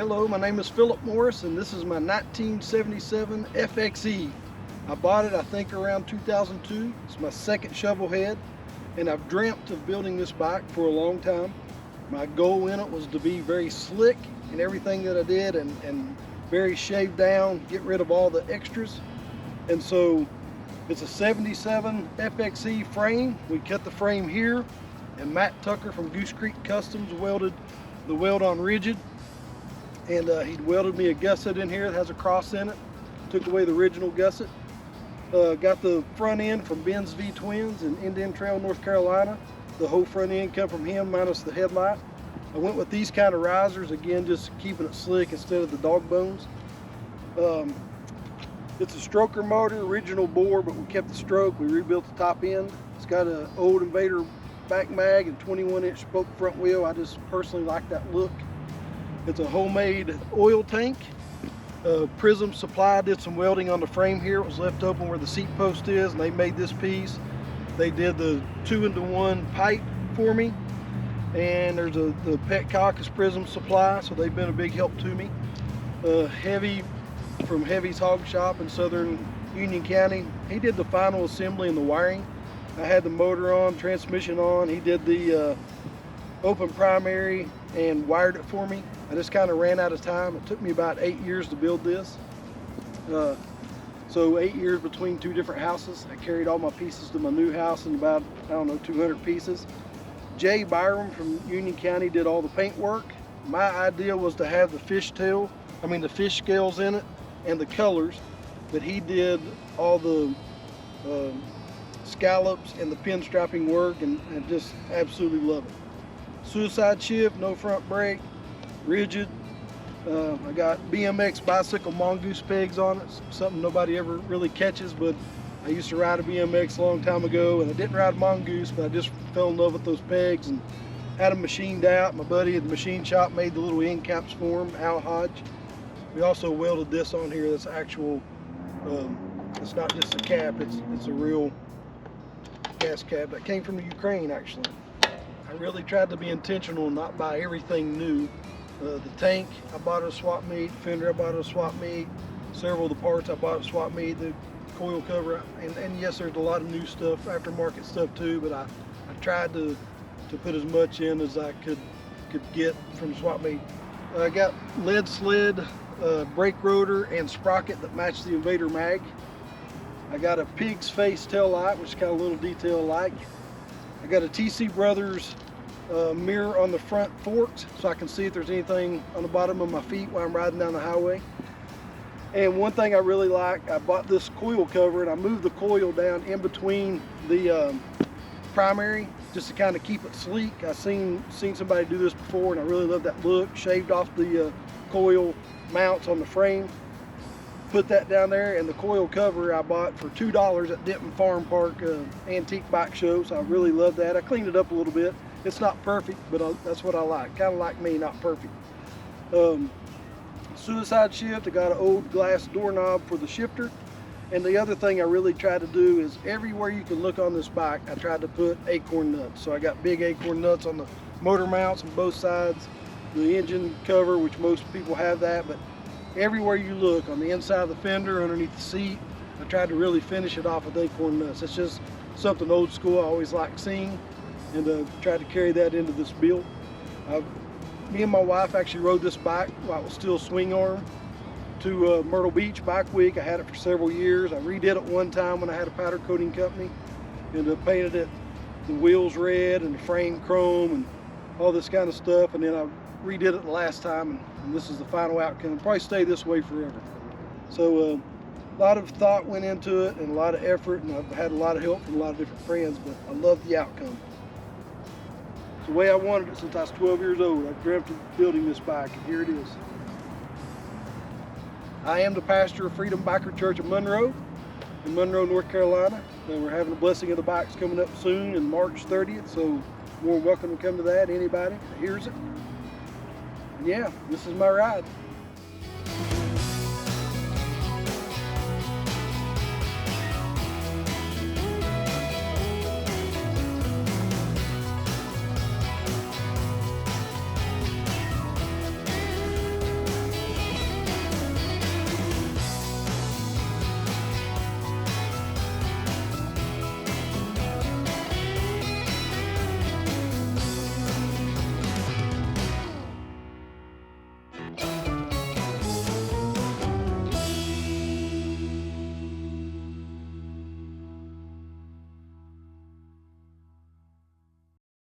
Hello, my name is Phillip Morris and this is my 1977 FXE. I bought it I think around 2002. It's my second Shovelhead and I've dreamt of building this bike for a long time. My goal in it was to be very slick in everything that I did and very shaved down, get rid of all the extras. And so it's a 77 FXE frame. We cut the frame here and Matt Tucker from Goose Creek Customs welded the weld on rigid. And he welded me a gusset in here that has a cross in it. Took away the original gusset. Got the front end from Ben's V Twins in Indian Trail, North Carolina. The whole front end come from him minus the headlight. I went with these kind of risers, again, just keeping it slick instead of the dog bones. It's a stroker motor, original bore, but we kept the stroke. We rebuilt the top end. It's got an old Invader back mag and 21-inch spoke front wheel. I just personally like that look. It's a homemade oil tank. Prism Supply did some welding on the frame here. It was left open where the seat post is, and they made this piece. They did the 2-into-1 pipe for me. And there's the petcock is Prism Supply, so they've been a big help to me. Heavy from Heavy's Hog Shop in Southern Union County. He did the final assembly and the wiring. I had the motor on, transmission on. He did the open primary and wired it for me. I just kind of ran out of time. It took me about 8 years to build this. So 8 years between two different houses. I carried all my pieces to my new house in about, I don't know, 200 pieces. Jay Byron from Union County did all the paint work. My idea was to have the fish scales in it and the colors, but he did all the scallops and the pinstriping work, and I just absolutely love it. Suicide shift, no front brake, rigid. I got BMX bicycle mongoose pegs on it, something nobody ever really catches, but I used to ride a BMX a long time ago, and I didn't ride mongoose, but I just fell in love with those pegs and had them machined out. My buddy at the machine shop made the little end caps for them, Al Hodge. We also welded this on here. That's actual, it's not just a cap, it's a real gas cap that came from the Ukraine actually. I really tried to be intentional and not buy everything new. The tank I bought at a swap meet, fender I bought at a swap meet, several of the parts I bought at a swap meet, the coil cover, and yes, there's a lot of new stuff, aftermarket stuff too, but I tried to put as much in as I could get from swap meet. I got Led Sled brake rotor and sprocket that match the Invader mag. I got a pig's face tail light, which is kind of a little detail alike. I got a TC Brothers mirror on the front forks so I can see if there's anything on the bottom of my feet while I'm riding down the highway. And one thing I really like, I bought this coil cover and I moved the coil down in between the primary just to kind of keep it sleek. I've seen somebody do this before and I really love that look. Shaved off the coil mounts on the frame, put that down there, and the coil cover I bought for $2 at Denton Farm Park antique bike show, so I really love that. I cleaned it up a little bit. It's not perfect, but that's what I like. Kind of like me, not perfect. Suicide shift, I got an old glass doorknob for the shifter. And the other thing I really try to do is everywhere you can look on this bike, I tried to put acorn nuts. So I got big acorn nuts on the motor mounts on both sides, the engine cover, which most people have that, but everywhere you look, on the inside of the fender, underneath the seat, I tried to really finish it off with acorn nuts. It's just something old school I always like seeing, and tried to carry that into this build. Me and my wife actually rode this bike while it was still swing arm to Myrtle Beach Bike Week. I had it for several years. I redid it one time when I had a powder coating company, and painted it, the wheels red and the frame chrome and all this kind of stuff, and then I redid it the last time, and this is the final outcome. It'll probably stay this way forever. So a lot of thought went into it and a lot of effort, and I've had a lot of help from a lot of different friends, but I love the outcome. It's the way I wanted it since I was 12 years old. I've dreamt of building this bike, and here it is. I am the pastor of Freedom Biker Church in Monroe, North Carolina, and we're having a blessing of the bikes coming up soon in March 30th, so more welcome to come to that, anybody that hears it. And yeah, this is my ride.